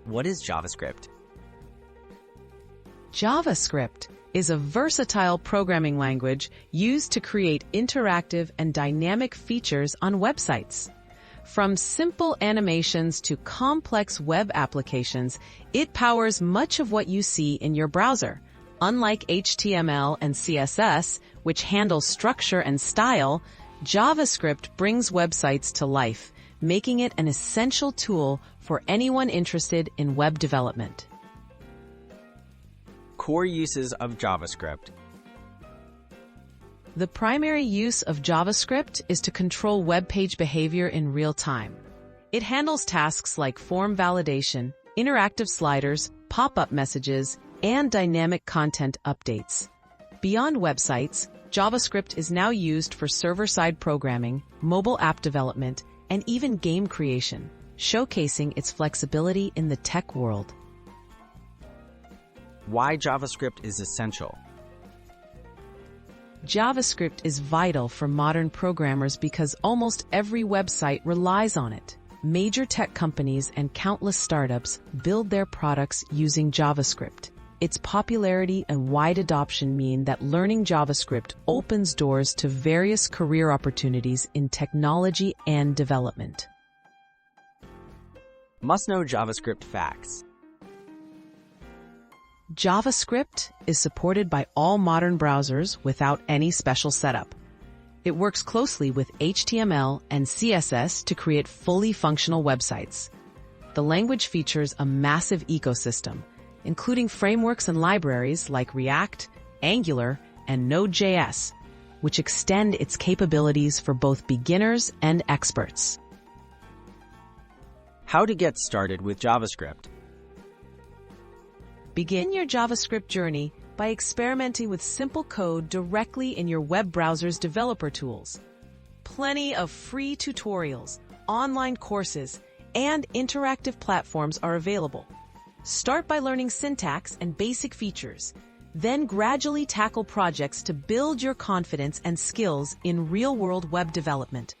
What is JavaScript? JavaScript is a versatile programming language used to create interactive and dynamic features on websites. From simple animations to complex web applications, it powers much of what you see in your browser. Unlike HTML and CSS, which handle structure and style, JavaScript brings websites to life, making it an essential tool for anyone interested in web development. Core uses of JavaScript. The primary use of JavaScript is to control web page behavior in real time. It handles tasks like form validation, interactive sliders, pop-up messages, and dynamic content updates. Beyond websites, JavaScript is now used for server-side programming, mobile app development, and even game creation, showcasing its flexibility in the tech world. Why JavaScript is essential. JavaScript is vital for modern programmers because almost every website relies on it. Major tech companies and countless startups build their products using JavaScript. Its popularity and wide adoption mean that learning JavaScript opens doors to various career opportunities in technology and development. Must-know JavaScript facts. JavaScript is supported by all modern browsers without any special setup. It works closely with HTML and CSS to create fully functional websites. The language features a massive ecosystem, including frameworks and libraries like React, Angular, and Node.js, which extend its capabilities for both beginners and experts. How to get started with JavaScript. Begin your JavaScript journey by experimenting with simple code directly in your web browser's developer tools. Plenty of free tutorials, online courses, and interactive platforms are available. Start by learning syntax and basic features, then gradually tackle projects to build your confidence and skills in real-world web development.